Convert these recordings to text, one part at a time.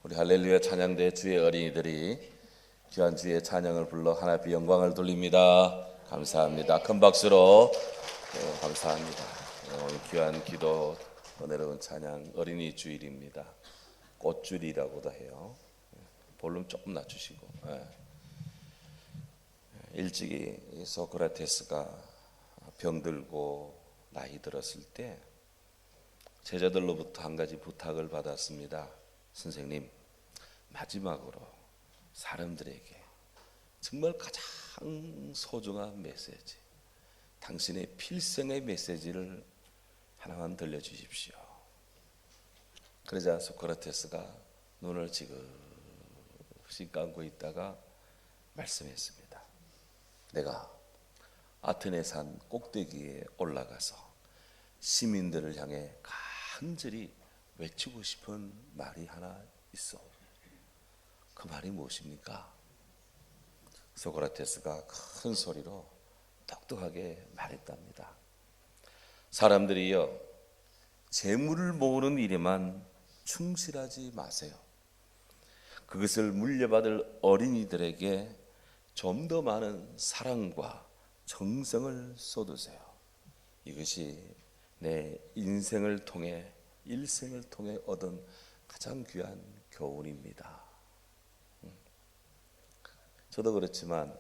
우리 할렐루야 찬양대 주의 어린이들이 귀한 주의 찬양을 불러 하나님께 영광을 돌립니다. 감사합니다. 큰 박수로 감사합니다. 오늘 귀한 기도 은혜로운 찬양 어린이 주일입니다. 꽃주일이라고도 해요. 볼륨 조금 낮추시고. 일찍이 소크라테스가 병들고 나이 들었을 때 제자들로부터 한 가지 부탁을 받았습니다. 선생님, 마지막으로 사람들에게 정말 가장 소중한 메시지, 당신의 필생의 메시지를 하나만 들려주십시오. 그러자 소크라테스가 눈을 지그시 감고 있다가 말씀했습니다. 내가 아테네 산 꼭대기에 올라가서 시민들을 향해 간절히 외치고 싶은 말이 하나 있어. 그 말이 무엇입니까? 소크라테스가 큰 소리로 똑똑하게 말했답니다. 사람들이여, 재물을 모으는 일에만 충실하지 마세요. 그것을 물려받을 어린이들에게 좀 더 많은 사랑과 정성을 쏟으세요. 이것이 내 인생을 통해, 일생을 통해 얻은 가장 귀한 교훈입니다. 저도 그렇지만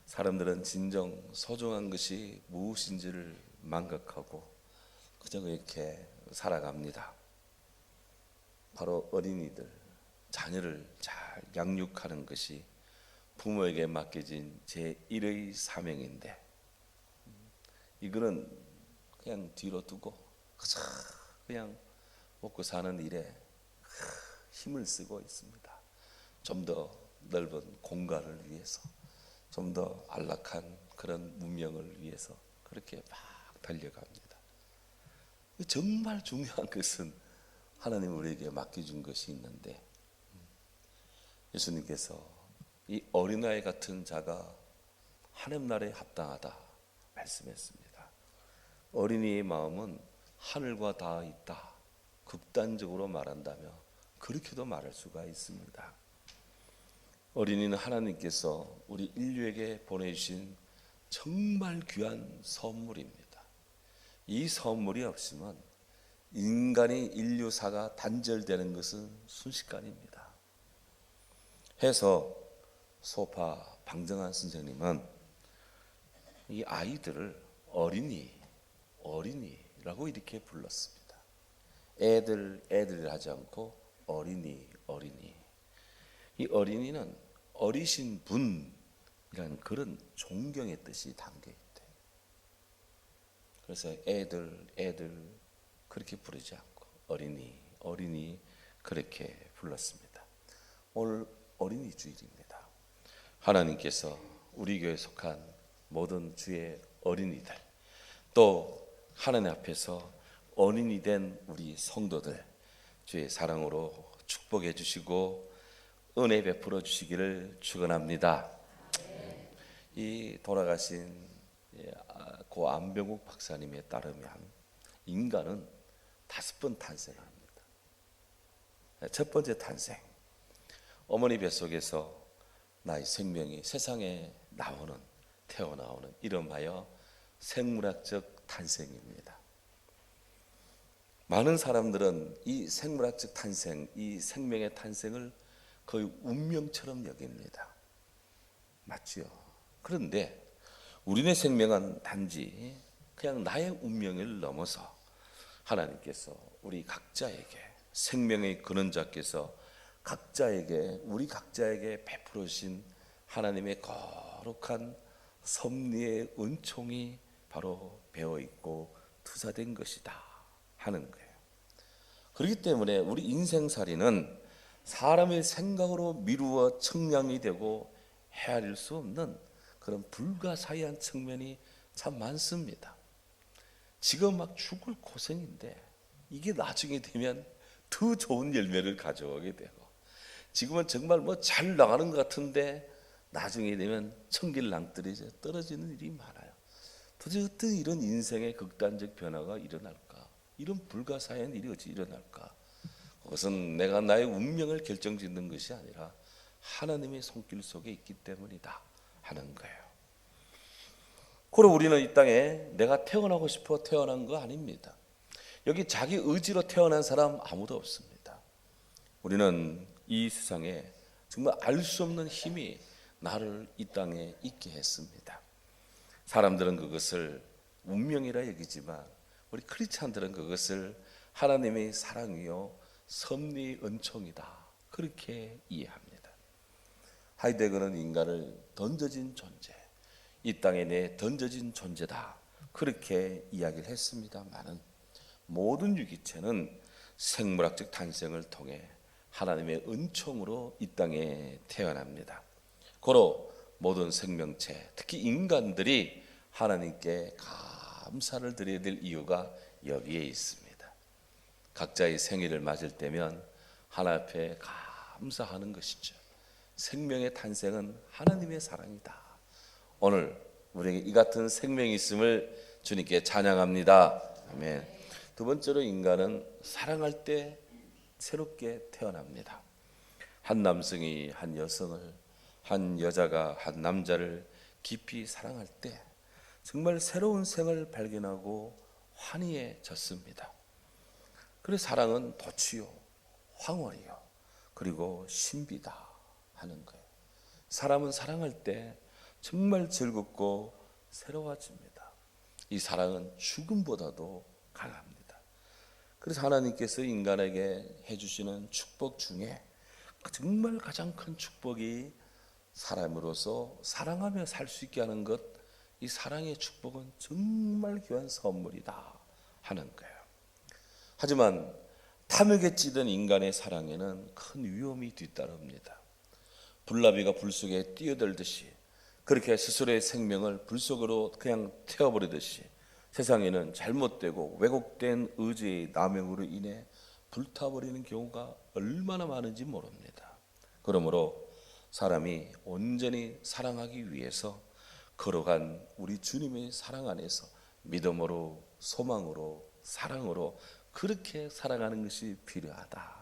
사람들은 진정 소중한 것이 무엇인지를 망각하고 그저 이렇게 살아갑니다. 바로 어린이들, 자녀를 잘 양육하는 것이 부모에게 맡겨진 제1의 사명인데, 이거는 그냥 뒤로 두고 그냥 먹고 사는 일에 힘을 쓰고 있습니다. 좀 더 넓은 공간을 위해서, 좀 더 안락한 그런 문명을 위해서 그렇게 막 달려갑니다. 정말 중요한 것은 하나님 우리에게 맡겨준 것이 있는데, 예수님께서 이 어린아이 같은 자가 하나님 나라에 합당하다 말씀했습니다. 어린이의 마음은 하늘과 닿아 있다. 극단적으로 말한다면 그렇게도 말할 수가 있습니다. 어린이는 하나님께서 우리 인류에게 보내주신 정말 귀한 선물입니다. 이 선물이 없으면 인간이 인류사가 단절되는 것은 순식간입니다. 해서 소파 방정환 선생님은 이 아이들을 어린이라고 이렇게 불렀습니다. 애들 하지 않고 어린이. 이 어린이는 어리신 분이라는 그런 존경의 뜻이 담겨 있대요. 그래서 애들 그렇게 부르지 않고 어린이 그렇게 불렀습니다. 오늘 어린이 주일입니다. 하나님께서 우리 교회에 속한 모든 주의 어린이들, 또 하나님 앞에서 어린이 된 우리 성도들 주의 사랑으로 축복해 주시고 은혜 베풀어 주시기를 축원합니다. 이 돌아가신 고 안병욱 박사님에 따르면 인간은 5번 탄생합니다. 첫 번째 탄생, 어머니 뱃속에서 나의 생명이 세상에 태어나오는 이름하여 생물학적 탄생입니다. 많은 사람들은 이 생물학적 탄생, 이 생명의 탄생을 거의 운명처럼 여깁니다. 맞지요? 그런데 우리네 생명은 단지 그냥 나의 운명을 넘어서 하나님께서 우리 각자에게, 생명의 근원자께서 우리 각자에게 베풀어 주신 하나님의 거룩한 섭리의 은총이 바로 배어 있고 투사된 것이다 하는 거예요. 그렇기 때문에 우리 인생살이는 사람의 생각으로 미루어 청량이 되고 헤아릴 수 없는 그런 불가사의한 측면이 참 많습니다. 지금 막 죽을 고생인데 이게 나중에 되면 더 좋은 열매를 가져오게 되고, 지금은 정말 잘 나가는 것 같은데 나중에 되면 천길낭떨어져 떨어지는 일이 많아요. 도대체 어떤 이런 인생의 극단적 변화가 일어날까? 이런 불가사의한 일이 어찌 일어날까? 그것은 내가 나의 운명을 결정짓는 것이 아니라 하나님의 손길 속에 있기 때문이다 하는 거예요. 그리고 우리는 이 땅에 내가 태어나고 싶어 태어난 거 아닙니다. 여기 자기 의지로 태어난 사람 아무도 없습니다. 우리는 이 세상에 정말 알 수 없는 힘이 나를 이 땅에 있게 했습니다. 사람들은 그것을 운명이라 여기지만 우리 크리스찬들은 그것을 하나님의 사랑이요 섭리의 은총이다 그렇게 이해합니다. 하이데거는 인간을 던져진 존재, 이 땅에 내 던져진 존재다 그렇게 이야기를 했습니다마는 모든 유기체는 생물학적 탄생을 통해 하나님의 은총으로 이 땅에 태어납니다. 고로 모든 생명체, 특히 인간들이 하나님께 감사를 드려야 될 이유가 여기에 있습니다. 각자의 생일을 맞을 때면 하나님 앞에 감사하는 것이죠. 생명의 탄생은 하나님의 사랑이다. 오늘 우리에게 이 같은 생명이 있음을 주님께 찬양합니다. 아멘. 두 번째로 인간은 사랑할 때 새롭게 태어납니다. 한 남성이 한 여성을, 한 여자가 한 남자를 깊이 사랑할 때 정말 새로운 생을 발견하고 환희해졌습니다. 그래서 사랑은 도취요, 황홀이요, 그리고 신비다 하는 거예요. 사람은 사랑할 때 정말 즐겁고 새로워집니다. 이 사랑은 죽음보다도 강합니다. 그래서 하나님께서 인간에게 해주시는 축복 중에 정말 가장 큰 축복이 사람으로서 사랑하며 살 수 있게 하는 것, 이 사랑의 축복은 정말 귀한 선물이다 하는 거예요. 하지만 탐욕에 찌든 인간의 사랑에는 큰 위험이 뒤따릅니다. 불나비가 불 속에 뛰어들듯이 그렇게 스스로의 생명을 불 속으로 그냥 태워버리듯이 세상에는 잘못되고 왜곡된 의지의 남용으로 인해 불타버리는 경우가 얼마나 많은지 모릅니다. 그러므로 사람이 온전히 사랑하기 위해서 걸어간 우리 주님의 사랑 안에서 믿음으로, 소망으로, 사랑으로 그렇게 살아가는 것이 필요하다.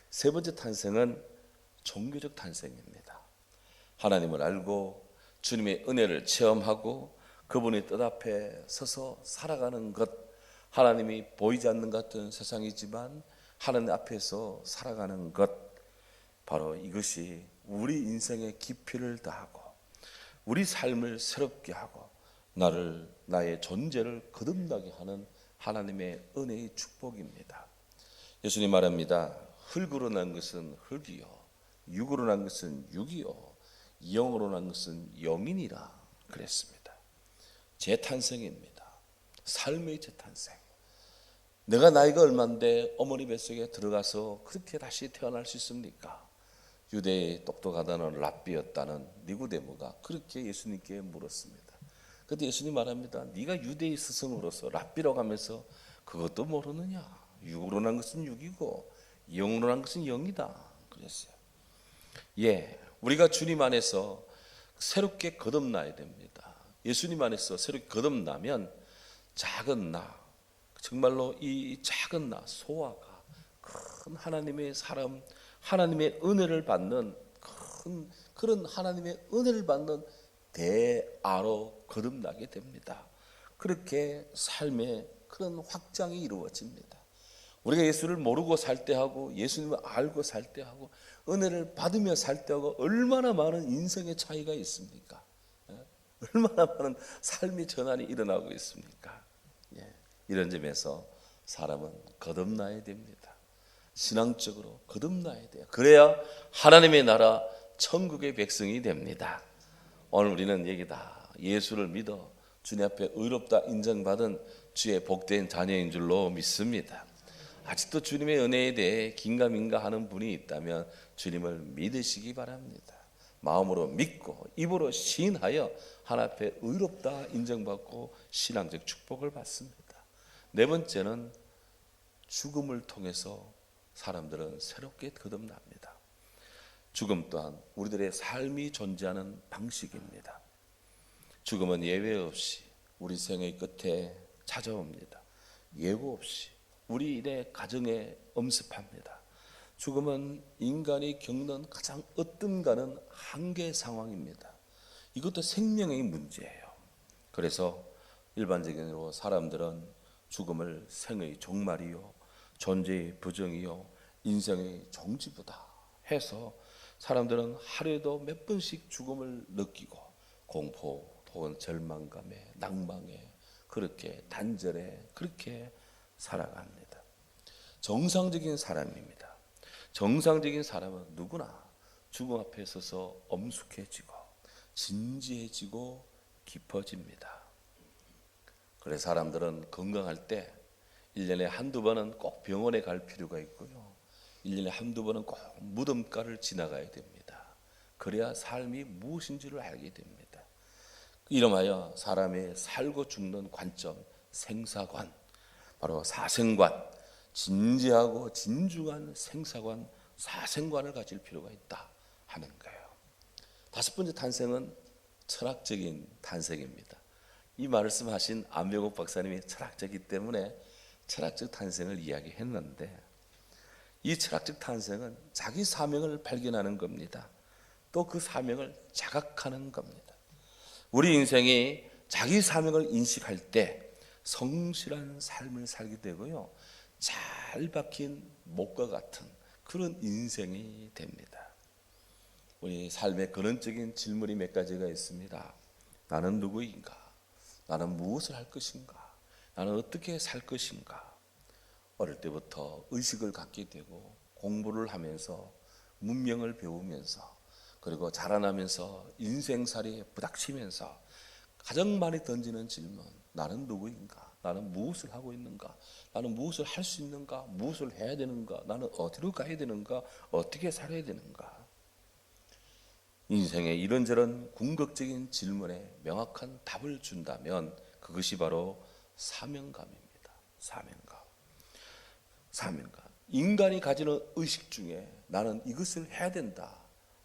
세 번째 탄생은 종교적 탄생입니다. 하나님을 알고 주님의 은혜를 체험하고 그분의 뜻 앞에 서서 살아가는 것, 하나님이 보이지 않는 것 같은 세상이지만 하나님 앞에서 살아가는 것, 바로 이것이 우리 인생의 깊이를 더하고 우리 삶을 새롭게 하고 나의 존재를 거듭나게 하는 하나님의 은혜의 축복입니다. 예수님 말합니다. 흙으로 난 것은 흙이요, 육으로 난 것은 육이요, 영으로 난 것은 영이니라 그랬습니다. 재탄생입니다. 삶의 재탄생. 내가 나이가 얼마인데 어머니 뱃속에 들어가서 그렇게 다시 태어날 수 있습니까? 유대의 똑똑하다는 랍비였다는 니고데모가 그렇게 예수님께 물었습니다. 그때 예수님 말합니다. 네가 유대의 스승으로서 랍비라고 하면서 그것도 모르느냐? 육으로 난 것은 육이고 영으로 난 것은 영이다 그랬어요. 우리가 주님 안에서 새롭게 거듭나야 됩니다. 예수님 안에서 새롭게 거듭나면 작은 나, 정말로 이 작은 나 소아가 큰 하나님의 사람, 하나님의 은혜를 받는 큰 그런 하나님의 은혜를 받는 대아로 거듭나게 됩니다. 그렇게 삶의 그런 확장이 이루어집니다. 우리가 예수를 모르고 살 때하고 예수님을 알고 살 때하고 은혜를 받으며 살 때하고 얼마나 많은 인생의 차이가 있습니까? 얼마나 많은 삶의 전환이 일어나고 있습니까? 이런 점에서 사람은 거듭나야 됩니다. 신앙적으로 거듭나야 돼요. 그래야 하나님의 나라 천국의 백성이 됩니다. 오늘 우리는 여기다 예수를 믿어 주님 앞에 의롭다 인정받은 주의 복된 자녀인 줄로 믿습니다. 아직도 주님의 은혜에 대해 긴가민가 하는 분이 있다면 주님을 믿으시기 바랍니다. 마음으로 믿고 입으로 시인하여 하나님 앞에 의롭다 인정받고 신앙적 축복을 받습니다. 네 번째는 죽음을 통해서 사람들은 새롭게 거듭납니다. 죽음 또한 우리들의 삶이 존재하는 방식입니다. 죽음은 예외 없이 우리 생의 끝에 찾아옵니다. 예고 없이 우리 일의 가정에 엄습합니다. 죽음은 인간이 겪는 가장 어떤가는 한계 상황입니다. 이것도 생명의 문제예요. 그래서 일반적으로 사람들은 죽음을 생의 종말이요, 존재의 부정이요, 인생의 종지부다 해서 사람들은 하루에도 몇 번씩 죽음을 느끼고 공포 혹은 절망감에, 낭망에, 그렇게 단절에 그렇게 살아갑니다. 정상적인 사람입니다. 정상적인 사람은 누구나 죽음 앞에 서서 엄숙해지고 진지해지고 깊어집니다. 그래서 사람들은 건강할 때 1년에 한두 번은 꼭 병원에 갈 필요가 있고요. 1년에 한두 번은 꼭 무덤가를 지나가야 됩니다. 그래야 삶이 무엇인지를 알게 됩니다. 이름하여 사람의 살고 죽는 관점, 생사관, 바로 사생관, 진지하고 진중한 생사관, 사생관을 가질 필요가 있다 하는 거예요. 다섯 번째 탄생은 철학적인 탄생입니다. 이 말씀하신 안병옥 박사님이 철학자이기 때문에 철학적 탄생을 이야기했는데, 이 철학적 탄생은 자기 사명을 발견하는 겁니다. 또 그 사명을 자각하는 겁니다. 우리 인생이 자기 사명을 인식할 때 성실한 삶을 살게 되고요, 잘 박힌 목과 같은 그런 인생이 됩니다. 우리 삶의 근원적인 질문이 몇 가지가 있습니다. 나는 누구인가? 나는 무엇을 할 것인가? 나는 어떻게 살 것인가? 어릴 때부터 의식을 갖게 되고 공부를 하면서 문명을 배우면서 그리고 자라나면서 인생살이에 부닥치면서 가장 많이 던지는 질문, 나는 누구인가? 나는 무엇을 하고 있는가? 나는 무엇을 할 수 있는가? 무엇을 해야 되는가? 나는 어디로 가야 되는가? 어떻게 살아야 되는가? 인생의 이런저런 궁극적인 질문에 명확한 답을 준다면 그것이 바로 사명감입니다. 사명감. 인간이 가지는 의식 중에 나는 이것을 해야 된다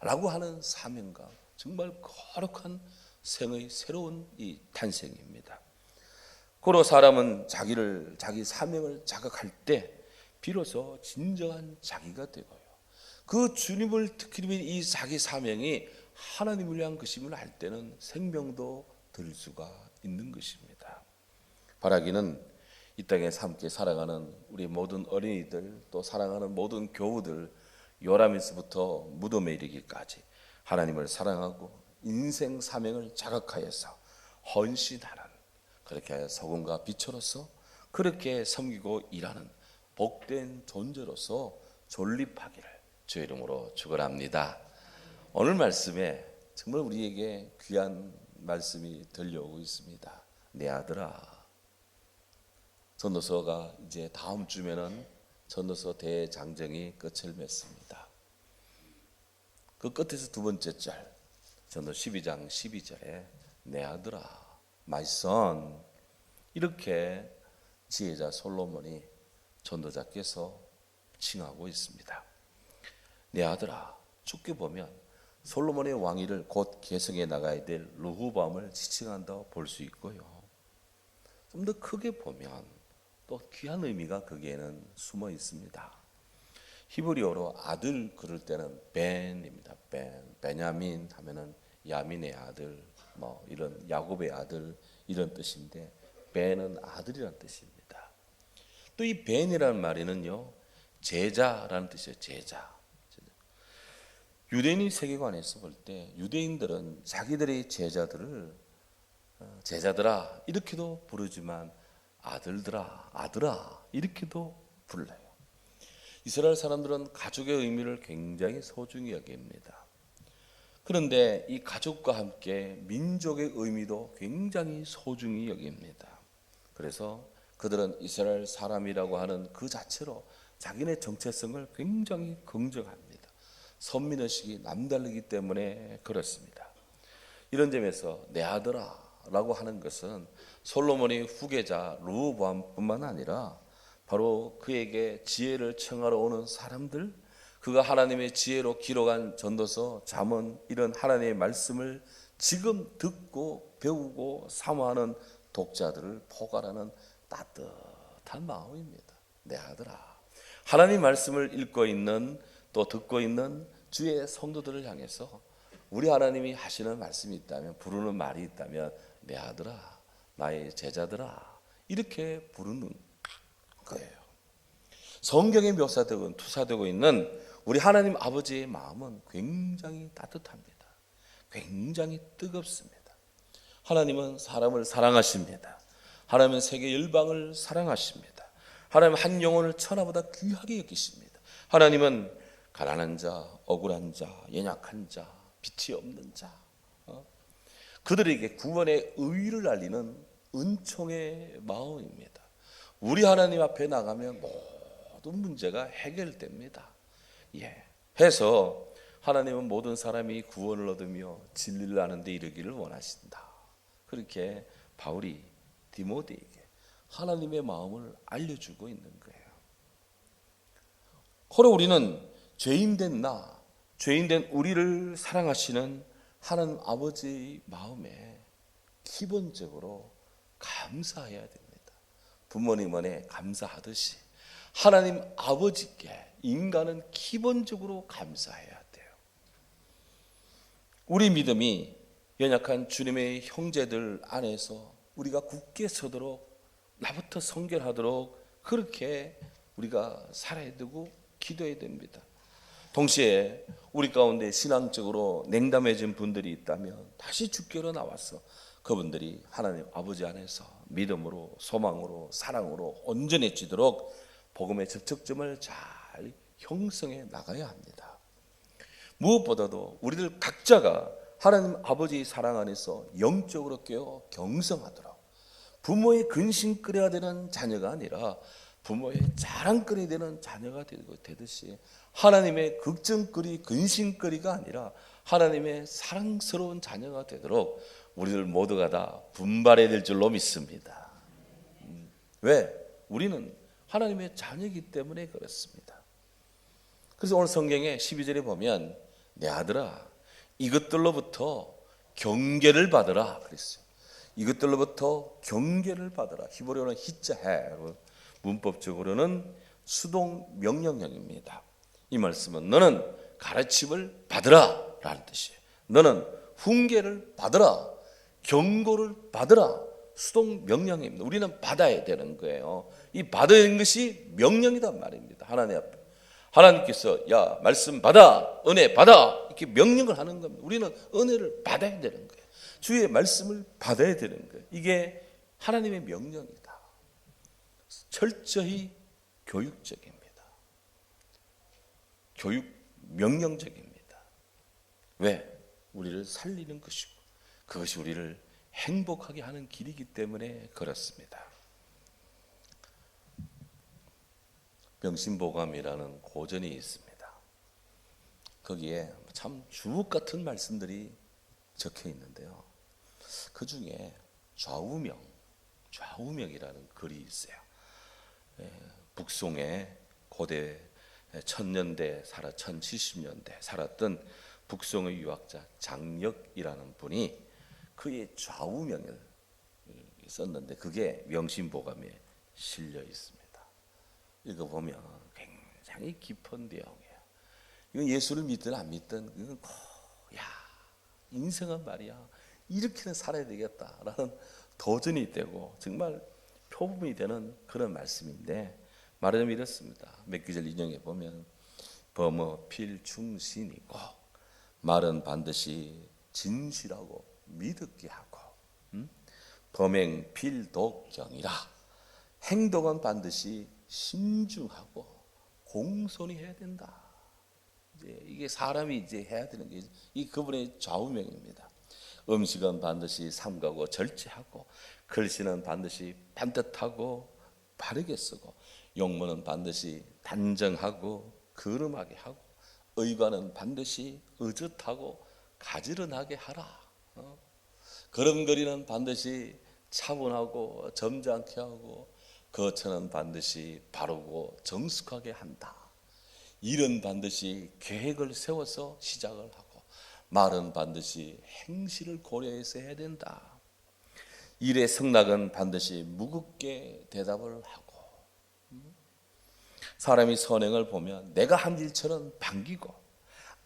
라고 하는 사명감, 정말 거룩한 생의 새로운 이 탄생입니다. 고로 사람은 자기 사명을 자각할 때 비로소 진정한 자기가 되고요, 그 주님을 특히 이 자기 사명이 하나님을 위한 것임을 알 때는 생명도 들 수가 있는 것입니다. 바라기는 이 땅에서 함께 살아가는 우리 모든 어린이들, 또 사랑하는 모든 교우들, 요람에서부터 무덤에 이르기까지 하나님을 사랑하고 인생 사명을 자각하여서 헌신하는, 그렇게 소금과 빛으로서 그렇게 섬기고 일하는 복된 존재로서 존립하기를 주의 이름으로 축원합니다. 오늘 말씀에 정말 우리에게 귀한 말씀이 들려오고 있습니다. 내 아들아. 전도서가 이제 다음 주면은 전도서 대장정이 끝을 맺습니다. 그 끝에서 두 번째 절, 전도 12장 12절에 내 아들아, my son, 이렇게 지혜자 솔로몬이 전도자께서 칭하고 있습니다. 내 아들아, 좁게 보면 솔로몬의 왕위를 곧 계승해 나가야 될 르호보암을 지칭한다고 볼 수 있고요, 좀 더 크게 보면 또 귀한 의미가 거기에는 숨어 있습니다. 히브리어로 아들 그럴 때는 벤입니다. 베냐민 하면은 야민의 아들, 뭐 이런 야곱의 아들 이런 뜻인데, 벤은 아들이라는 뜻입니다. 또 이 벤이라는 말에는요, 제자라는 뜻이에요. 제자. 유대인의 세계관에서 볼 때 유대인들은 자기들의 제자들을 제자들아 이렇게도 부르지만 아들들아, 아들아 이렇게도 불러요. 이스라엘 사람들은 가족의 의미를 굉장히 소중히 여깁니다. 그런데 이 가족과 함께 민족의 의미도 굉장히 소중히 여깁니다. 그래서 그들은 이스라엘 사람이라고 하는 그 자체로 자기네 정체성을 굉장히 긍정합니다. 선민의식이 남다르기 때문에 그렇습니다. 이런 점에서 내 아들아 라고 하는 것은 솔로몬의 후계자 르호보암뿐만 아니라 바로 그에게 지혜를 청하러 오는 사람들, 그가 하나님의 지혜로 기록한 전도서, 잠언 이런 하나님의 말씀을 지금 듣고 배우고 사모하는 독자들을 포괄하는 따뜻한 마음입니다. 내 아들아. 하나님 말씀을 읽고 있는 또 듣고 있는 주의 성도들을 향해서 우리 하나님이 하시는 말씀이 있다면, 부르는 말이 있다면 내 아들아, 나의 제자들아, 이렇게 부르는 거예요. 성경에 묘사되고 투사되고 있는 우리 하나님 아버지의 마음은 굉장히 따뜻합니다. 굉장히 뜨겁습니다. 하나님은 사람을 사랑하십니다. 하나님은 세계 열방을 사랑하십니다. 하나님은 한 영혼을 천하보다 귀하게 여기십니다. 하나님은 가난한 자, 억울한 자, 연약한 자, 빛이 없는 자, 그들에게 구원의 의를 알리는 은총의 마음입니다. 우리 하나님 앞에 나가면 모든 문제가 해결됩니다. 해서 하나님은 모든 사람이 구원을 얻으며 진리를 아는 데 이르기를 원하신다. 그렇게 바울이 디모데에게 하나님의 마음을 알려주고 있는 거예요. 그러 우리는 죄인된 죄인된 우리를 사랑하시는 하나님 아버지의 마음에 기본적으로 감사해야 됩니다. 부모님한테 감사하듯이 하나님 아버지께 인간은 기본적으로 감사해야 돼요. 우리 믿음이 연약한 주님의 형제들 안에서 우리가 굳게 서도록, 나부터 성결하도록 그렇게 우리가 살아야 되고 기도해야 됩니다. 동시에 우리 가운데 신앙적으로 냉담해진 분들이 있다면 다시 주께로 나와서 그분들이 하나님 아버지 안에서 믿음으로, 소망으로, 사랑으로 온전해지도록 복음의 접촉점을 잘 형성해 나가야 합니다. 무엇보다도 우리들 각자가 하나님 아버지의 사랑 안에서 영적으로 깨어 경성하도록, 부모의 근심거려야 되는 자녀가 아니라 부모의 자랑거려야 되는 자녀가 되듯이 하나님의 걱정거리, 근심거리가 아니라 하나님의 사랑스러운 자녀가 되도록 우리들 모두가 다 분발해야 될 줄로 믿습니다. 왜? 우리는 하나님의 자녀이기 때문에 그렇습니다. 그래서 오늘 성경에 12절에 보면 내 아들아 이것들로부터 경계를 받으라 그랬어요. 이것들로부터 경계를 받으라. 히브리어는 히자해, 문법적으로는 수동 명령형입니다. 이 말씀은 너는 가르침을 받으라 라는 뜻이에요. 너는 훈계를 받으라, 경고를 받으라. 수동 명령입니다. 우리는 받아야 되는 거예요. 이 받아야 되는 것이 명령이란 말입니다. 하나님 앞에 하나님께서 야 말씀 받아, 은혜 받아 이렇게 명령을 하는 겁니다. 우리는 은혜를 받아야 되는 거예요. 주의 말씀을 받아야 되는 거예요. 이게 하나님의 명령이다. 철저히 교육적입니다. 교육 명령적입니다. 왜? 우리를 살리는 것이고 그것이 우리를 행복하게 하는 길이기 때문에 그렇습니다. 명심보감이라는 고전이 있습니다. 거기에 참 주옥 같은 말씀들이 적혀 있는데요. 그 중에 좌우명이라는 글이 있어요. 북송의 고대 1070년대 살았던 북송의 유학자 장력이라는 분이 그의 좌우명을 썼는데 그게 명심보감에 실려 있습니다. 읽어보면 굉장히 깊은 내용이에요. 이건 예수를 믿든 안 믿든 이건 인생은 말이야 이렇게는 살아야 되겠다라는 도전이 되고 정말 표범이 되는 그런 말씀인데 말하자면 이렇습니다. 몇 구절 인용해 보면 범어 필충신이고 말은 반드시 진실하고 믿었게 하고 범행 필독경이라 행동은 반드시 신중하고 공손히 해야 된다. 이게 사람이 이제 해야 되는 게 이 그분의 좌우명입니다. 음식은 반드시 삼가고 절제하고 글씨는 반드시 반듯하고 바르게 쓰고 용문은 반드시 단정하고 거름하게 하고 의관은 반드시 의젓하고 가지런하게 하라. 걸음걸이는 반드시 차분하고 점잖게 하고 거처는 반드시 바르고 정숙하게 한다. 일은 반드시 계획을 세워서 시작을 하고 말은 반드시 행실을 고려해서 해야 된다. 일의 승낙은 반드시 무겁게 대답을 하고 사람이 선행을 보면 내가 한 일처럼 반기고,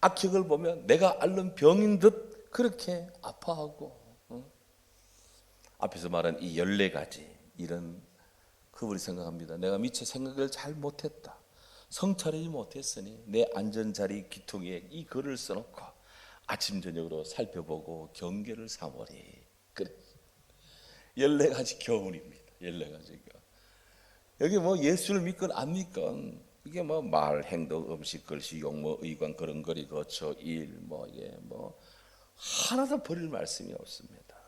악행을 보면 내가 앓는 병인 듯 그렇게 아파하고, 앞에서 말한 이 14가지 이런 그분이 생각합니다. 내가 미처 생각을 잘 못했다. 성찰하지 못했으니 내 안전자리 기통에 이 글을 써놓고 아침 저녁으로 살펴보고 경계를 삼으리. 그래. 14가지 교훈입니다. 14가지 교훈. 여기 뭐 예수를 믿건 안 믿건 이게 뭐 말, 행동, 음식, 글씨, 용모, 의관, 걸음걸이, 거처, 일, 뭐 이게 뭐 하나도 버릴 말씀이 없습니다.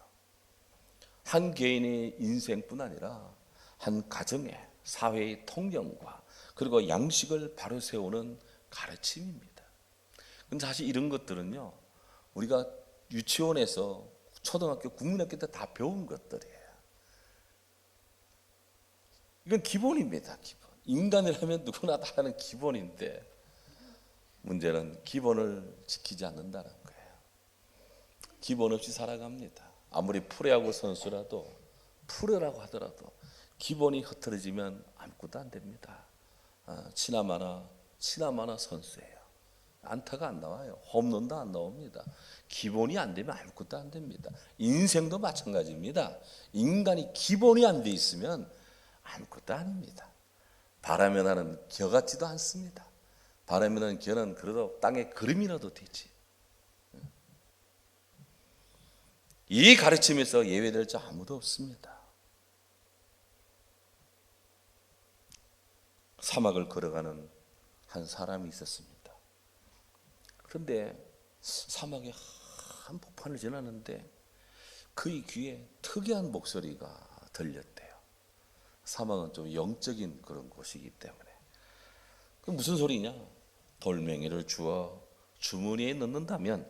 한 개인의 인생뿐 아니라 한 가정의 사회의 통념과 그리고 양식을 바로 세우는 가르침입니다. 근데 사실 이런 것들은요, 우리가 유치원에서 초등학교, 국민학교 때 다 배운 것들이에요. 이건 기본입니다. 기본. 인간이라면 누구나 다 하는 기본인데 문제는 기본을 지키지 않는다는 거예요. 기본 없이 살아갑니다. 아무리 프로야구 선수라도, 프로라고 하더라도 기본이 흐트러지면 아무것도 안 됩니다. 치나마나 선수예요. 안타가 안 나와요. 홈런도 안 나옵니다. 기본이 안 되면 아무것도 안 됩니다. 인생도 마찬가지입니다. 인간이 기본이 안 돼 있으면 아무것도 아닙니다. 바람에 나는 겨 같지도 않습니다. 바람에 나는 겨는 그래도 땅에 그림이라도 되지. 이 가르침에서 예외될 자 아무도 없습니다. 사막을 걸어가는 한 사람이 있었습니다. 그런데 사막에 한 폭판을 지나는데 그의 귀에 특이한 목소리가 들렸대요. 사막은 좀 영적인 그런 곳이기 때문에. 그 무슨 소리냐? 돌멩이를 주어 주머니에 넣는다면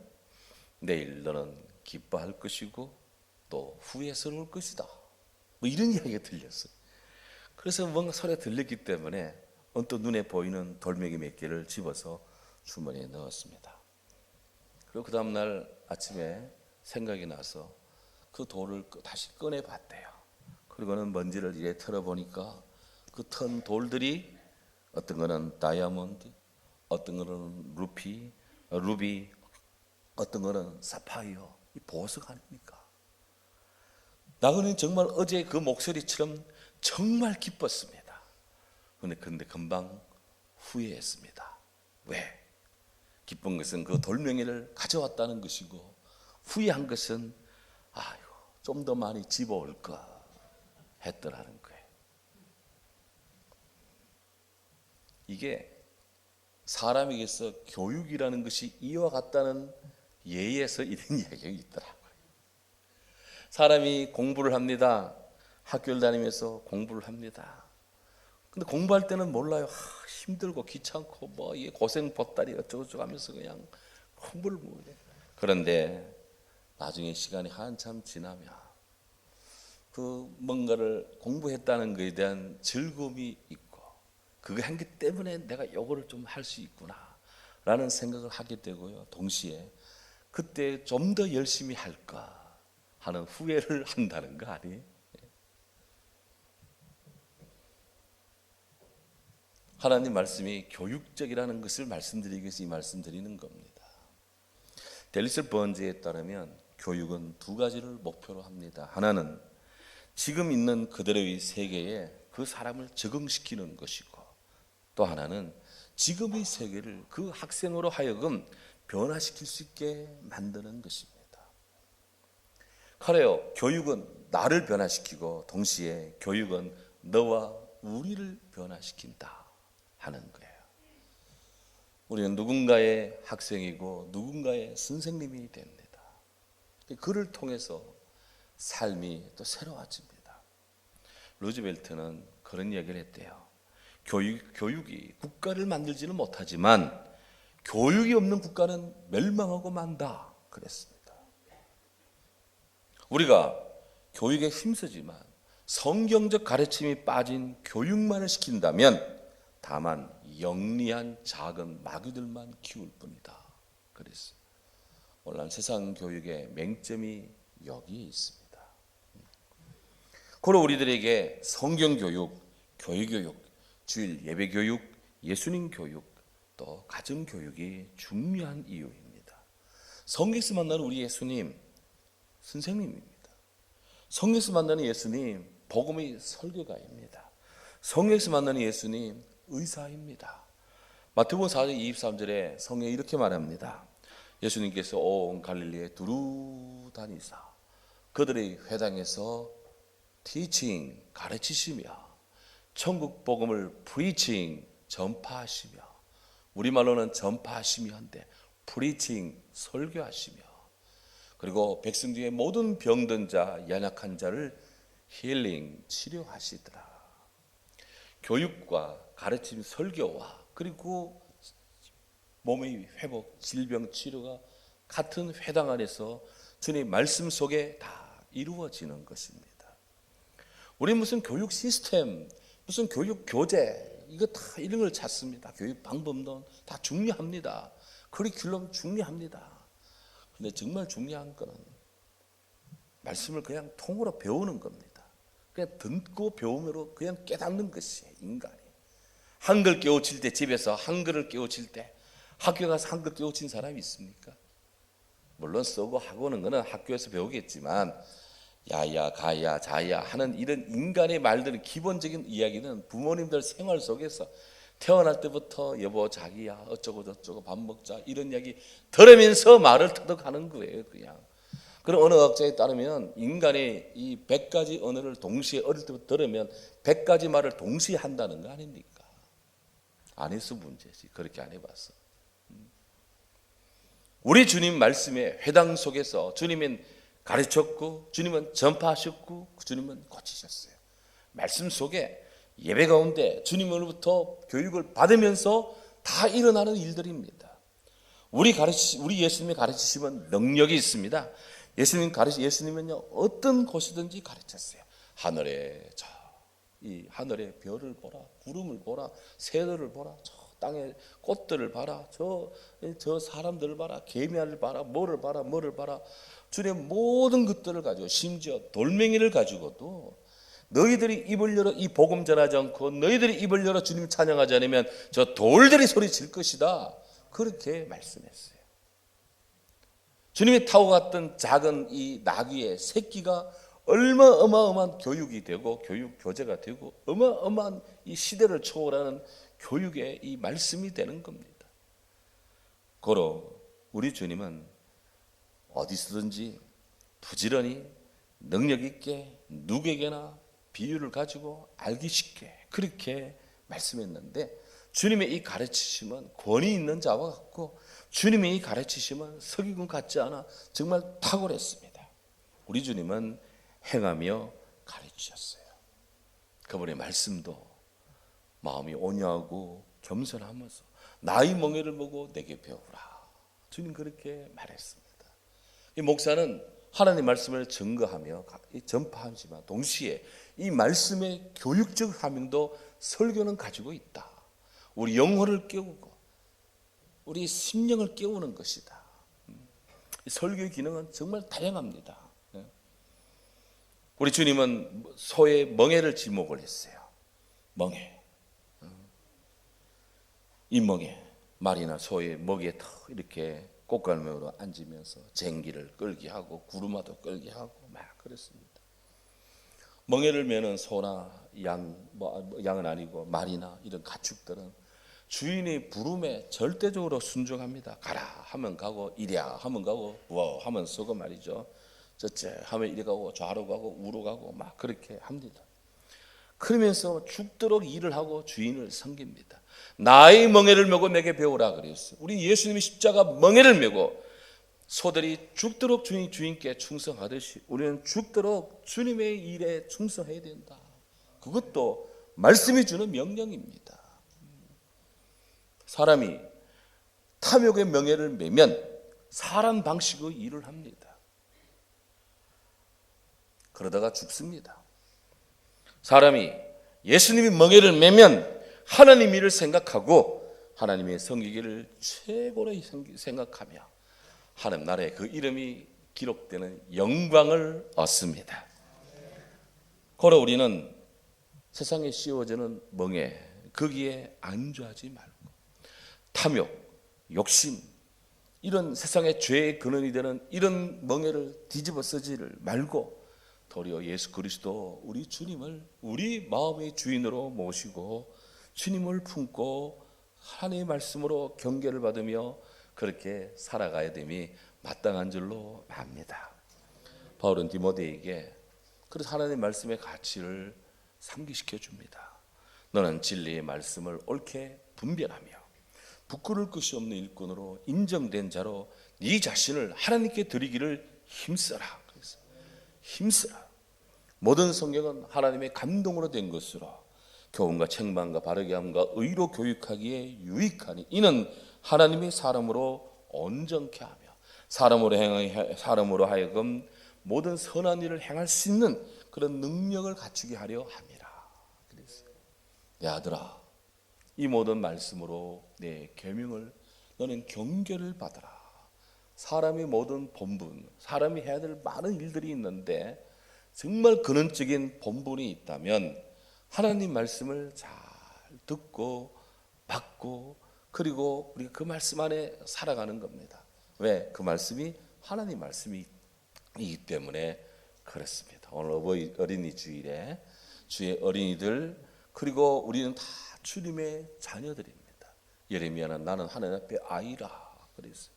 내일 너는 기뻐할 것이고 또 후회스러울 것이다. 뭐 이런 이야기가 들렸어요. 그래서 뭔가 소리가 들렸기 때문에 언뜻 눈에 보이는 돌멩이 몇 개를 집어서 주머니에 넣었습니다. 그리고 그 다음날 아침에 생각이 나서 그 돌을 다시 꺼내 봤대요. 그리고는 먼지를 이래 털어보니까 그 턴 돌들이 어떤 거는 다이아몬드, 어떤 거는 루비, 어떤 거는 사파이어, 이 보석 아닙니까? 나그네는 정말 어제 그 목소리처럼 정말 기뻤습니다. 그런데 금방 후회했습니다. 왜? 기쁜 것은 그 돌멩이를 가져왔다는 것이고, 후회한 것은 좀 더 많이 집어올 거 했더라는 거예요. 이게 사람에게서 교육이라는 것이 이와 같다는 예에서 이런 이야기가 있더라고요. 사람이 공부를 합니다. 학교를 다니면서 공부를 합니다. 근데 공부할 때는 몰라요. 힘들고 귀찮고 뭐 이게 고생 보따리 어쩌고저쩌고 하면서 그냥 공부를 못해요. 그런데 나중에 시간이 한참 지나면 그 뭔가를 공부했다는 것에 대한 즐거움이 있고, 그거 한 게 때문에 내가 요거를 좀 할 수 있구나 라는 생각을 하게 되고요. 동시에 그때 좀 더 열심히 할까 하는 후회를 한다는 거 아니에요? 하나님 말씀이 교육적이라는 것을 말씀드리기 위해서 이 말씀드리는 겁니다. 델리스 번즈에 따르면 교육은 두 가지를 목표로 합니다. 하나는 지금 있는 그대로의 세계에 그 사람을 적응시키는 것이고, 또 하나는 지금의 세계를 그 학생으로 하여금 변화시킬 수 있게 만드는 것입니다. 그래요. 교육은 나를 변화시키고 동시에 교육은 너와 우리를 변화시킨다 하는 거예요. 우리는 누군가의 학생이고 누군가의 선생님이 됩니다. 그를 통해서 삶이 또 새로워집니다. 루즈벨트는 그런 얘기를 했대요. 교육이 국가를 만들지는 못하지만 교육이 없는 국가는 멸망하고 만다 그랬습니다. 우리가 교육에 힘쓰지만 성경적 가르침이 빠진 교육만을 시킨다면 다만 영리한 작은 마귀들만 키울 뿐이다 그랬어요. 오늘날 세상 교육의 맹점이 여기에 있습니다. 그리고 우리들에게 성경교육, 교회교육, 주일 예배교육, 예수님 교육 또 가정 교육이 중요한 이유입니다. 성경에서 만나는 우리 예수님 선생님입니다. 성경에서 만나는 예수님 복음의 설교가입니다. 성경에서 만나는 예수님 의사입니다. 마태복음 4장 23절에 성경이 이렇게 말합니다. 예수님께서 온 갈릴리에 두루 다니사 그들의 회당에서 teaching 가르치시며 천국 복음을 preaching 전파하시며, 우리말로는 전파하시며 한데 preaching 설교하시며, 그리고 백성 중에 모든 병든 자 연약한 자를 힐링 치료하시더라. 교육과 가르침 설교와 그리고 몸의 회복 질병 치료가 같은 회당 안에서 주님 말씀 속에 다 이루어지는 것입니다. 우리 무슨 교육 시스템, 무슨 교육 교재 이거 다 이런 걸 찾습니다. 교육 방법론 다 중요합니다. 커리큘럼 중요합니다. 근데 정말 중요한 거는 말씀을 그냥 통으로 배우는 겁니다. 그냥 듣고 배움으로 그냥 깨닫는 것이에요. 인간이 한글 깨우칠 때, 집에서 한글을 깨우칠 때 학교 가서 한글 깨우친 사람이 있습니까? 물론 쓰고 하고는 거는 학교에서 배우겠지만 야야 가야 자야 하는 이런 인간의 말들은 기본적인 이야기는 부모님들 생활 속에서 태어날 때부터 여보 자기야 어쩌고 저쩌고 밥 먹자 이런 이야기 들으면서 말을 터득하는 거예요. 그냥. 그런 언어 학자에 따르면 인간의 이 100가지 언어를 동시에 어릴 때부터 들으면 100가지 말을 동시에 한다는 거 아닙니까? 안 해서 문제지. 그렇게 안 해봤어. 우리 주님 말씀의 회당 속에서 주님은 가르쳤고 주님은 전파하셨고 주님은 고치셨어요. 말씀 속에 예배 가운데 주님으로부터 교육을 받으면서 다 일어나는 일들입니다. 우리 예수님이 가르치시면 능력이 있습니다. 예수님은요 어떤 곳이든지 가르쳤어요. 이 하늘의 별을 보라, 구름을 보라, 새들을 보라, 저 땅의 꽃들을 봐라, 저 사람들을 봐라, 개미알을 봐라, 뭐를 봐라. 주님의 모든 것들을 가지고 심지어 돌멩이를 가지고도 너희들이 입을 열어 이 복음 전하지 않고 너희들이 입을 열어 주님 찬양하지 않으면 저 돌들이 소리칠 것이다. 그렇게 말씀했어요. 주님이 타고 갔던 작은 이 나귀의 새끼가 얼마 어마어마한 교육이 되고 교육 교재가 되고 어마어마한 이 시대를 초월하는 교육의 이 말씀이 되는 겁니다. 고로 우리 주님은 어디서든지 부지런히 능력 있게 누구에게나 비유를 가지고 알기 쉽게 그렇게 말씀했는데 주님의 이 가르치심은 권위 있는 자와 같고 주님의 이 가르치심은 서기관 같지 않아 정말 탁월했습니다. 우리 주님은 행하며 가르치셨어요. 그분의 말씀도 마음이 온유하고 겸손하면서 나의 멍에를 보고 내게 배우라. 주님 그렇게 말했습니다. 이 목사는 하나님의 말씀을 증거하며 전파하지만 동시에 이 말씀의 교육적 함명도 설교는 가지고 있다. 우리 영혼을 깨우고 우리 심령을 깨우는 것이다. 설교의 기능은 정말 다양합니다. 우리 주님은 소의 멍에를 지목을 했어요. 멍에. 이 멍에 말이나 소의 먹이에 턱 이렇게 꽃갈매로 앉으면서 쟁기를 끌게 하고 구루마도 끌게 하고 막 그랬습니다. 멍에를 매는 소나 양은 아니고 말이나 이런 가축들은 주인의 부름에 절대적으로 순종합니다. 가라 하면 가고 이랴 하면 가고 와 하면 서고 말이죠. 저째 하면 이리 가고 좌로 가고 우로 가고 막 그렇게 합니다. 그러면서 죽도록 일을 하고 주인을 섬깁니다. 나의 멍에를 메고 내게 배우라 그랬어요. 우리 예수님이 십자가 멍에를 메고 소들이 죽도록 주인께 충성하듯이 우리는 죽도록 주님의 일에 충성해야 된다. 그것도 말씀이 주는 명령입니다. 사람이 탐욕의 명예를 매면 사람 방식의 일을 합니다. 그러다가 죽습니다. 사람이 예수님이 멍에를 매면 하나님 일을 생각하고 하나님의 섬기기를 최고로 생각하며 하나님 나라의 그 이름이 기록되는 영광을 얻습니다. 그러 우리는 세상에 씌워지는 멍에 거기에 안주하지 말고 탐욕, 욕심, 이런 세상의 죄의 근원이 되는 이런 멍에를 뒤집어 쓰지를 말고 도리어 예수 그리스도 우리 주님을 우리 마음의 주인으로 모시고 주님을 품고 하나님의 말씀으로 경계를 받으며 그렇게 살아가야 됨이 마땅한 줄로 압니다. 바울은 디모데에게 그래서 하나님의 말씀의 가치를 상기시켜 줍니다. 너는 진리의 말씀을 옳게 분별하며 부끄러울 것이 없는 일꾼으로 인정된 자로 네 자신을 하나님께 드리기를 힘써라. 힘쓰라. 모든 성경은 하나님의 감동으로 된 것으로 교훈과 책망과 바르게 함과 의로 교육하기에 유익하니 이는 하나님의 사람으로 온전케 하며 사람으로 하여금 모든 선한 일을 행할 수 있는 그런 능력을 갖추게 하려 함이라. 그랬어요. 내 아들아, 이 모든 말씀으로 내 계명을 너는 경계를 받아라. 사람의 모든 본분, 사람이 해야 될 많은 일들이 있는데 정말 근원적인 본분이 있다면 하나님 말씀을 잘 듣고 받고 그리고 우리가 그 말씀 안에 살아가는 겁니다. 왜? 그 말씀이 하나님 말씀이기 때문에 그렇습니다. 오늘 어린이 주일에 주의 어린이들 그리고 우리는 다 주님의 자녀들입니다. 예레미야는 나는 하나님 앞에 아이라 그랬어요.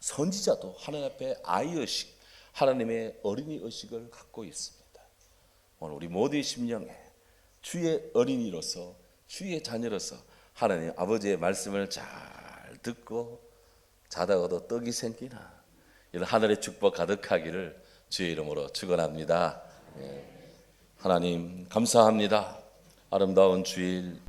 선지자도 하나님 앞에 아이의식, 하나님의 어린이 의식을 갖고 있습니다. 오늘 우리 모두의 심령에 주의 어린이로서 주의 자녀로서 하나님 아버지의 말씀을 잘 듣고 자다가도 떡이 생기나 이런 하늘의 축복 가득하기를 주의 이름으로 축원합니다. 하나님 감사합니다. 아름다운 주일